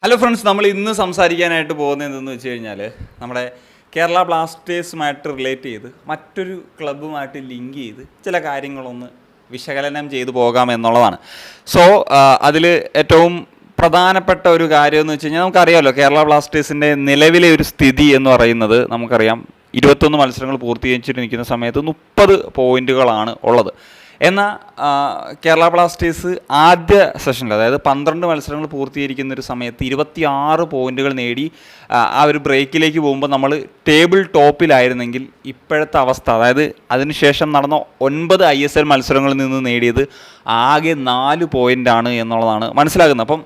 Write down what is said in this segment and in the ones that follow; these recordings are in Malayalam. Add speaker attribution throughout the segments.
Speaker 1: ഹലോ ഫ്രണ്ട്സ്, നമ്മൾ ഇന്ന് സംസാരിക്കാനായിട്ട് പോകുന്നത് എന്തെന്ന് വെച്ച് കഴിഞ്ഞാൽ നമ്മുടെ കേരള ബ്ലാസ്റ്റേഴ്സുമായിട്ട് റിലേറ്റ് ചെയ്ത് മറ്റൊരു ക്ലബ്ബുമായിട്ട് ലിങ്ക് ചെയ്ത് ചില കാര്യങ്ങളൊന്ന് വിശകലനം ചെയ്തു പോകാം എന്നുള്ളതാണ്. സോ അതിൽ ഏറ്റവും പ്രധാനപ്പെട്ട ഒരു കാര്യം എന്ന് വെച്ച് കഴിഞ്ഞാൽ നമുക്കറിയാമല്ലോ, കേരള ബ്ലാസ്റ്റേഴ്സിൻ്റെ നിലവിലെ ഒരു സ്ഥിതി എന്ന് പറയുന്നത് നമുക്കറിയാം. 21 മത്സരങ്ങൾ പൂർത്തീകരിച്ചിട്ട് നിൽക്കുന്ന സമയത്ത് 30 പോയിൻറ്റുകളാണ് ഉള്ളത്. എന്നാൽ കേരള ബ്ലാസ്റ്റേഴ്സ് ആദ്യ സെഷനിൽ, അതായത് 12 മത്സരങ്ങൾ പൂർത്തീകരിക്കുന്ന ഒരു സമയത്ത് 26 പോയിൻറ്റുകൾ നേടി ആ ഒരു ബ്രേക്കിലേക്ക് പോകുമ്പോൾ നമ്മൾ ടേബിൾ ടോപ്പിലായിരുന്നെങ്കിൽ ഇപ്പോഴത്തെ അവസ്ഥ, അതായത് അതിനുശേഷം നടന്ന 9 ISL മത്സരങ്ങളിൽ നിന്ന് നേടിയത് ആകെ 4 പോയിൻ്റാണ് എന്നുള്ളതാണ് മനസ്സിലാകുന്നത്. അപ്പം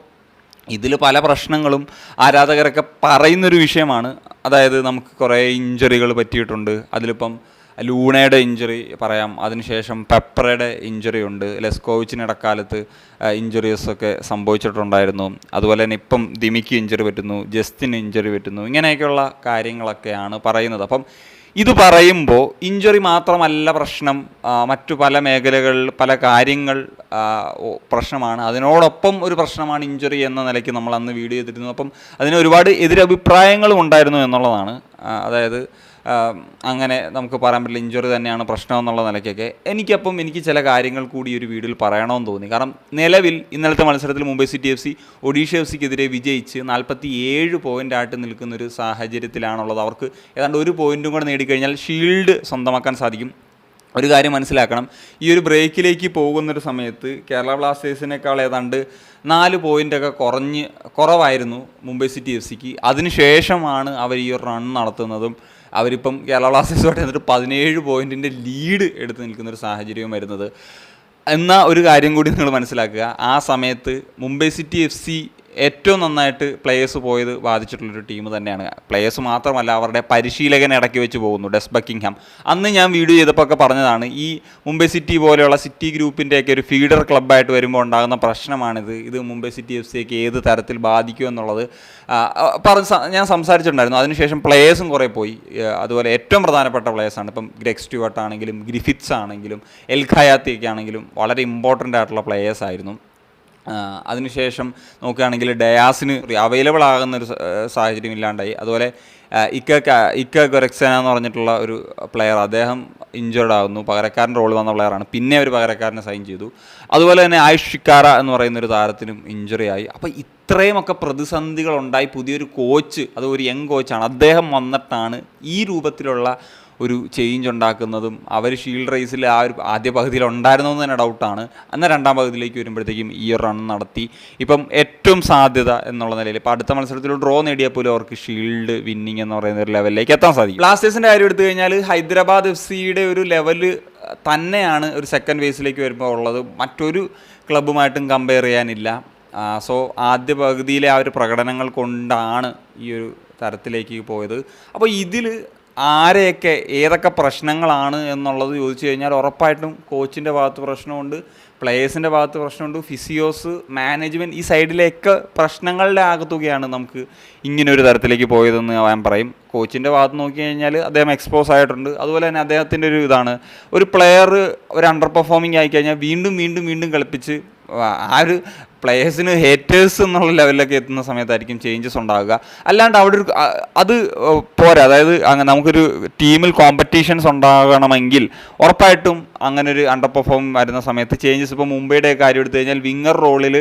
Speaker 1: ഇതിൽ പല പ്രശ്നങ്ങളും ആരാധകരൊക്കെ പറയുന്നൊരു വിഷയമാണ്. അതായത് നമുക്ക് കുറേ ഇഞ്ചറികൾ പറ്റിയിട്ടുണ്ട്. അതിലിപ്പം ലൂണയുടെ ഇഞ്ചറി പറയാം, അതിനുശേഷം പെപ്പറയുടെ ഇഞ്ചറി ഉണ്ട്, ലെസ്കോവിച്ചിന് ഇടക്കാലത്ത് ഇഞ്ചറീസൊക്കെ സംഭവിച്ചിട്ടുണ്ടായിരുന്നു. അതുപോലെ തന്നെ ഇപ്പം ദിമിക്ക് ഇഞ്ചറി പറ്റുന്നു, ജസ്റ്റിന് ഇഞ്ചറി പറ്റുന്നു, ഇങ്ങനെയൊക്കെയുള്ള കാര്യങ്ങളൊക്കെയാണ് പറയുന്നത്. അപ്പം ഇത് പറയുമ്പോൾ ഇഞ്ചറി മാത്രമല്ല പ്രശ്നം, മറ്റു പല മേഖലകൾ, പല കാര്യങ്ങൾ പ്രശ്നമാണ്. അതിനോടൊപ്പം ഒരു പ്രശ്നമാണ് ഇഞ്ചറി എന്ന നിലയ്ക്ക് നമ്മൾ അന്ന് വീഡിയോ ചെയ്തിരുന്നു. അപ്പം അതിന് ഒരുപാട് എതിരഭിപ്രായങ്ങളും ഉണ്ടായിരുന്നു എന്നുള്ളതാണ്. അതായത് അങ്ങനെ നമുക്ക് പറയാൻ പറ്റില്ല, ഇഞ്ചറി തന്നെയാണ് പ്രശ്നം എന്നുള്ള നിലയ്ക്കൊക്കെ. എനിക്ക് ചില കാര്യങ്ങൾ കൂടി ഒരു വീഡിയോയിൽ പറയണമെന്ന് തോന്നി. കാരണം നിലവിൽ ഇന്നലത്തെ മത്സരത്തിൽ മുംബൈ സിറ്റി FC ഒഡീഷ FCക്കെതിരെ വിജയിച്ച് 47 പോയിൻ്റായിട്ട് നിൽക്കുന്നൊരു സാഹചര്യത്തിലാണുള്ളത്. അവർക്ക് ഏതാണ്ട് 1 പോയിൻറ്റും കൂടെ നേടിക്കഴിഞ്ഞാൽ ഷീൽഡ് സ്വന്തമാക്കാൻ സാധിക്കും. ഒരു കാര്യം മനസ്സിലാക്കണം, ഈ ഒരു ബ്രേക്കിലേക്ക് പോകുന്നൊരു സമയത്ത് കേരള ബ്ലാസ്റ്റേഴ്സിനേക്കാൾ ഏതാണ്ട് 4 പോയിൻ്റൊക്കെ കുറവായിരുന്നു മുംബൈ സിറ്റി FCക്ക്. അതിനുശേഷമാണ് അവർ ഈ ഒരു റൺ നടത്തുന്നതും അവരിപ്പം കേരള ബ്ലാസ്റ്റേഴ്സുമായിട്ട് എന്നിട്ട് 17 പോയിൻറ്റിൻ്റെ ലീഡ് എടുത്ത് നിൽക്കുന്നൊരു സാഹചര്യവും വരുന്നത്. എന്നാൽ ഒരു കാര്യം കൂടി നിങ്ങൾ മനസ്സിലാക്കുക, ആ സമയത്ത് മുംബൈ സിറ്റി FC ഏറ്റവും നന്നായിട്ട് പ്ലേയേഴ്സ് പോയത് ബാധിച്ചിട്ടുള്ളൊരു ടീം തന്നെയാണ്. പ്ലേയേഴ്സ് മാത്രമല്ല, അവരുടെ പരിശീലകൻ ഇടയ്ക്ക് വെച്ച് പോകുന്നു, ഡെസ് ബക്കിംഗ്ഹാം. അന്ന് ഞാൻ വീഡിയോ ചെയ്തപ്പോൾ ഒക്കെ പറഞ്ഞതാണ്, ഈ മുംബൈ സിറ്റി പോലെയുള്ള സിറ്റി ഗ്രൂപ്പിൻ്റെയൊക്കെ ഒരു ഫീഡർ ക്ലബ്ബായിട്ട് വരുമ്പോൾ ഉണ്ടാകുന്ന പ്രശ്നമാണിത്. ഇത് മുംബൈ സിറ്റി FCക്ക് ഏത് തരത്തിൽ ബാധിക്കും എന്നുള്ളത് ഞാൻ സംസാരിച്ചിട്ടുണ്ടായിരുന്നു. അതിനുശേഷം പ്ലേയേഴ്സും കുറേ പോയി. അതുപോലെ ഏറ്റവും പ്രധാനപ്പെട്ട പ്ലേയേഴ്സാണ്. ഇപ്പം ഗ്രഗ് സ്റ്റുവർട്ട് ആണെങ്കിലും ഗ്രിഫിത്സ് ആണെങ്കിലും എൽ ഖയാത്തിയൊക്കെ ആണെങ്കിലും വളരെ ഇമ്പോർട്ടൻ്റ് ആയിട്ടുള്ള പ്ലേയേഴ്സായിരുന്നു. അതിനുശേഷം നോക്കുകയാണെങ്കിൽ ഡയാസിന് അവൈലബിൾ ആകുന്നൊരു സാഹചര്യം ഇല്ലാണ്ടായി. അതുപോലെ ഇക്ക ഗൊരക്സന എന്ന് പറഞ്ഞിട്ടുള്ള ഒരു പ്ലെയർ, അദ്ദേഹം ഇഞ്ചേർഡ് ആകുന്നു. പകരക്കാരൻ്റെ റോൾ വന്ന പ്ലെയറാണ്. പിന്നെ ഒരു പകരക്കാരനെ സൈൻ ചെയ്തു. അതുപോലെ തന്നെ ആയുഷ് ഷിക്കാര എന്ന് പറയുന്നൊരു താരത്തിനും ഇഞ്ചറി ആയി. അപ്പോൾ ഇത്രയുമൊക്കെ പ്രതിസന്ധികളുണ്ടായി. പുതിയൊരു കോച്ച്, അത് ഒരു യങ് കോച്ചാണ്, അദ്ദേഹം വന്നിട്ടാണ് ഈ രൂപത്തിലുള്ള ഒരു ചേഞ്ച് ഉണ്ടാക്കുന്നതും. അവർ ഷീൽഡ് റേസിൽ ആ ഒരു ആദ്യ പകുതിയിൽ ഉണ്ടായിരുന്നെന്ന് തന്നെ ഡൗട്ടാണ്. എന്നാൽ രണ്ടാം പകുതിയിലേക്ക് വരുമ്പോഴത്തേക്കും ഈ റൺ നടത്തി. ഇപ്പം ഏറ്റവും സാധ്യത എന്നുള്ള നിലയിൽ ഇപ്പോൾ അടുത്ത മത്സരത്തിൽ ഡ്രോ നേടിയാൽ പോലും അവർക്ക് ഷീൽഡ് വിന്നിങ് എന്ന് പറയുന്ന ഒരു ലെവലിലേക്ക് എത്താൻ സാധിക്കും. ബ്ലാസ്റ്റേഴ്സിൻ്റെ കാര്യം എടുത്തു കഴിഞ്ഞാൽ ഹൈദരാബാദ് FCയുടെ ഒരു ലെവല് തന്നെയാണ് ഒരു സെക്കൻഡ് ഫേസിലേക്ക് വരുമ്പോൾ ഉള്ളത്. മറ്റൊരു ക്ലബ്ബുമായിട്ടും കമ്പയർ ചെയ്യാനില്ല. സോ ആദ്യ പകുതിയിലെ ആ ഒരു പ്രകടനങ്ങൾ കൊണ്ടാണ് ഈ ഒരു തരത്തിലേക്ക് പോയത്. അപ്പോൾ ഇതിൽ ആരെയൊക്കെ ഏതൊക്കെ പ്രശ്നങ്ങളാണ് എന്നുള്ളത് ചോദിച്ചു കഴിഞ്ഞാൽ ഉറപ്പായിട്ടും കോച്ചിൻ്റെ ഭാഗത്ത് പ്രശ്നമുണ്ട്, പ്ലേയേഴ്സിൻ്റെ ഭാഗത്ത് പ്രശ്നമുണ്ട്, ഫിസിയോസ്, മാനേജ്മെൻറ്റ്, ഈ സൈഡിലേക്ക് പ്രശ്നങ്ങളുടെ ആകത്തുകയാണ് നമുക്ക് ഇങ്ങനൊരു തരത്തിലേക്ക് പോയതെന്ന് ഞാൻ പറയും. കോച്ചിൻ്റെ ഭാഗത്ത് നോക്കി കഴിഞ്ഞാൽ അദ്ദേഹം എക്സ്പോസ് ആയിട്ടുണ്ട്. അതുപോലെ തന്നെ അദ്ദേഹത്തിൻ്റെ ഒരു ഇതാണ്, ഒരു പ്ലെയർ ഒരു അണ്ടർ പെർഫോമിങ് ആയിക്കഴിഞ്ഞാൽ വീണ്ടും കളിപ്പിച്ച് ആ ഒരു പ്ലേയേഴ്സിന് ഹേറ്റേഴ്സ് എന്നുള്ള ലെവലിലൊക്കെ എത്തുന്ന സമയത്തായിരിക്കും ചേഞ്ചസ് ഉണ്ടാകുക. അല്ലാണ്ട് അവിടെ ഒരു അത് പോരാ. അതായത് നമുക്കൊരു ടീമിൽ കോമ്പറ്റീഷൻസ് ഉണ്ടാകണമെങ്കിൽ ഉറപ്പായിട്ടും അങ്ങനെ ഒരു അണ്ടർ പെർഫോം വരുന്ന സമയത്ത് ചേഞ്ചസ്. ഇപ്പോൾ മുംബൈയുടെ കാര്യം എടുത്തു കഴിഞ്ഞാൽ വിങ്ങർ റോളിൽ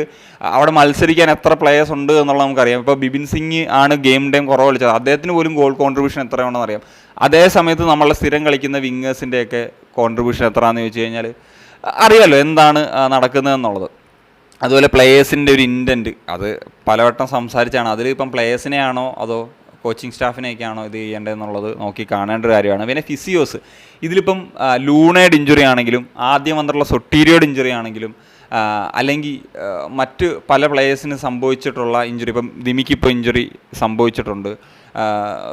Speaker 1: അവിടെ മത്സരിക്കാൻ എത്ര പ്ലേയേഴ്സ് ഉണ്ട് എന്നുള്ളത് നമുക്കറിയാം. ഇപ്പോൾ ബിബിൻ സിംഗ് ആണ് ഗെയിം ടൈം കുറവ് കളിച്ചത്, അദ്ദേഹത്തിന് പോലും ഗോൾ കോൺട്രിബ്യൂഷൻ എത്രയാണെന്ന് അറിയാം. അതേ സമയത്ത് നമ്മളെ സ്ഥിരം കളിക്കുന്ന വിങ്ങേഴ്സിൻ്റെയൊക്കെ കോൺട്രിബ്യൂഷൻ എത്രയാണെന്ന് ചോദിച്ചു കഴിഞ്ഞാൽ അറിയാമല്ലോ എന്താണ് നടക്കുന്നതെന്നുള്ളത്. അതുപോലെ പ്ലേയേഴ്സിൻ്റെ ഒരു ഇൻറ്റൻറ്റ്, അത് പലവട്ടം സംസാരിച്ചാണ്. അതിൽ ഇപ്പം പ്ലേയേഴ്സിനെയാണോ അതോ കോച്ചിങ് സ്റ്റാഫിനെയൊക്കെയാണോ ഇത് ചെയ്യേണ്ടതെന്നുള്ളത് നോക്കി കാണേണ്ട ഒരു കാര്യമാണ്. പിന്നെ ഫിസിയോസ്, ഇതിലിപ്പം ലൂണയുടെ ഇഞ്ചുറി ആണെങ്കിലും ആദ്യം വന്നിട്ടുള്ള സൊട്ടീരിയോയുടെ ഇഞ്ചുറി ആണെങ്കിലും അല്ലെങ്കിൽ മറ്റ് പല പ്ലേയേഴ്സിന് സംഭവിച്ചിട്ടുള്ള ഇഞ്ചുറി, ഇപ്പം ദിമിക്കിപ്പോൾ ഇഞ്ചുറി സംഭവിച്ചിട്ടുണ്ട്.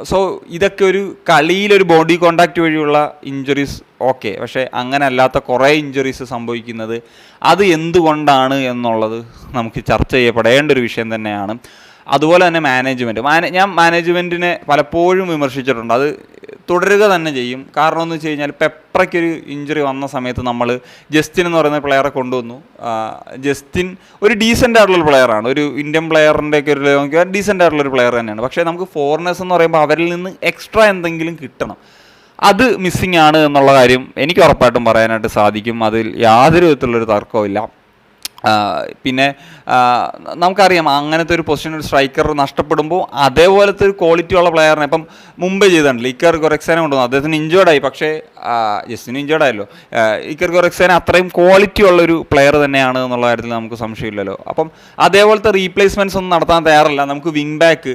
Speaker 1: സോ ഇതൊക്കെ ഒരു കളിയിലൊരു ബോഡി കോണ്ടാക്റ്റ് വഴിയുള്ള ഇഞ്ചുറീസ് ഓക്കെ, പക്ഷേ അങ്ങനെ അല്ലാത്ത കുറേ ഇഞ്ചുറീസ് സംഭവിക്കുന്നത് അത് എന്തുകൊണ്ടാണ് എന്നുള്ളത് നമുക്ക് ചർച്ച ചെയ്യപ്പെടേണ്ട ഒരു വിഷയം തന്നെയാണ്. അതുപോലെ തന്നെ മാനേജ്മെൻറ്റ്, ഞാൻ മാനേജ്മെൻറ്റിനെ പലപ്പോഴും വിമർശിച്ചിട്ടുണ്ട്. അത് തുടരുക തന്നെ ചെയ്യും. കാരണം എന്ന് വെച്ച് കഴിഞ്ഞാൽ പെപ്രയ്ക്കൊരു ഇഞ്ചുറി വന്ന സമയത്ത് നമ്മൾ ജസ്റ്റിൻ എന്ന് പറയുന്ന പ്ലെയറെ കൊണ്ടുവന്നു. ജസ്റ്റിൻ ഒരു ഡീസൻ്റ് ആയിട്ടുള്ളൊരു പ്ലെയറാണ്, ഒരു ഇന്ത്യൻ പ്ലെയറിൻ്റെയൊക്കെ ഒരു നോക്കിയാൽ ഡീസൻ്റ് ആയിട്ടുള്ളൊരു പ്ലെയർ തന്നെയാണ്. പക്ഷേ നമുക്ക് ഫോറിനേഴ്സ് എന്ന് പറയുമ്പോൾ അവരിൽ നിന്ന് എക്സ്ട്രാ എന്തെങ്കിലും കിട്ടണം, അത് മിസ്സിങ് ആണ് എന്നുള്ള കാര്യം എനിക്ക് ഉറപ്പായിട്ടും പറയാനായിട്ട് സാധിക്കും. അതിൽ യാതൊരു വിധത്തിലുള്ളൊരു തർക്കവുമില്ല. പിന്നെ നമുക്കറിയാം അങ്ങനത്തെ ഒരു പൊസിഷൻ ഒരു സ്ട്രൈക്കർ നഷ്ടപ്പെടുമ്പോൾ അതേപോലത്തെ ഒരു ക്വാളിറ്റി ഉള്ള പ്ലെയറിനെ ഇപ്പം മുംബൈ ചെയ്തിട്ടുണ്ടല്ലോ, ഇക്കർ ഗൊറക്സേനെ കൊണ്ടുവന്നു. അദ്ദേഹത്തിന് ഇഞ്ചേർഡായി, പക്ഷേ ജസ്റ്റിന് ഇഞ്ചേർഡായല്ലോ. ഇക്കർ ഗൊറക്സേന അത്രയും ക്വാളിറ്റി ഉള്ളൊരു പ്ലെയർ തന്നെയാണ് എന്നുള്ള കാര്യത്തിൽ നമുക്ക് സംശയമില്ലല്ലോ. അപ്പം അതേപോലത്തെ റീപ്ലേസ്മെൻറ്റ്സ് ഒന്നും നടത്താൻ തയ്യാറല്ല. നമുക്ക് വിങ് ബാക്ക്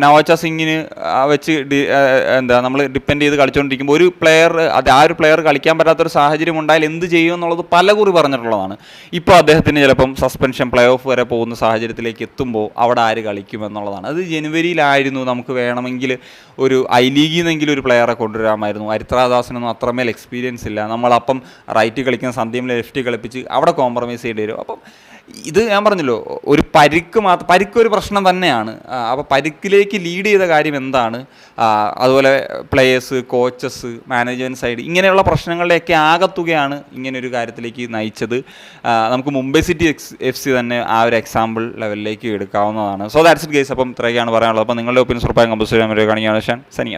Speaker 1: നവാച്ച സിംഗിന് വെച്ച് നമ്മൾ ഡിപ്പെൻഡ് ചെയ്ത് കളിച്ചുകൊണ്ടിരിക്കുമ്പോൾ ഒരു പ്ലെയർ ആ ഒരു പ്ലെയർ കളിക്കാൻ പറ്റാത്തൊരു സാഹചര്യം ഉണ്ടായാൽ എന്ത് ചെയ്യും എന്നുള്ളത് പലകുറി പറഞ്ഞിട്ടുള്ളതാണ്. ഇപ്പോൾ അദ്ദേഹത്തിന് ചിലപ്പം സസ്പെൻഷൻ പ്ലേ ഓഫ് വരെ പോകുന്ന സാഹചര്യത്തിലേക്ക് എത്തുമ്പോൾ അവിടെ ആര് കളിക്കുമെന്നുള്ളതാണ്. അത് ജനുവരിയിലായിരുന്നു നമുക്ക് വേണമെങ്കിൽ ഒരു ഐ ലീഗിൽ നിന്നെങ്കിലും ഒരു പ്ലെയറെ കൊണ്ടുവരാമായിരുന്നു. ഹരിത്രാദാസിനൊന്നും അത്രമേൽ എക്സ്പീരിയൻസ് ഇല്ല. നമ്മളപ്പം റൈറ്റ് കളിക്കുന്ന സന്ധ്യയിൽ ലെഫ്റ്റ് കളിപ്പിച്ച് അവിടെ കോംപ്രമൈസ് ചെയ്യേണ്ടി വരും. അപ്പം ഇത് ഞാൻ പറഞ്ഞല്ലോ, ഒരു പരിക്കൊരു പ്രശ്നം തന്നെയാണ്. അപ്പോൾ പരിക്കിലേക്ക് ലീഡ് ചെയ്ത കാര്യം എന്താണ്, അതുപോലെ പ്ലേയേഴ്സ്, കോച്ചസ്, മാനേജ്മെൻറ്റ് സൈഡ്, ഇങ്ങനെയുള്ള പ്രശ്നങ്ങളുടെയൊക്കെ ആകത്തുകയാണ് ഇങ്ങനൊരു കാര്യത്തിലേക്ക് നയിച്ചത്. നമുക്ക് മുംബൈ സിറ്റി FC തന്നെ ആ ഒരു എക്സാമ്പിൾ ലെവലിലേക്ക് എടുക്കാവുന്നതാണ്. So that's it guys. അപ്പം ഇത്രയൊക്കെയാണ് പറയാനുള്ളത്. അപ്പോൾ നിങ്ങളുടെ ഒപ്പീനിയൻസ് ഉറപ്പായും കമ്പോസ് ചെയ്യാൻ വരികയാണെങ്കിൽ സനിയ.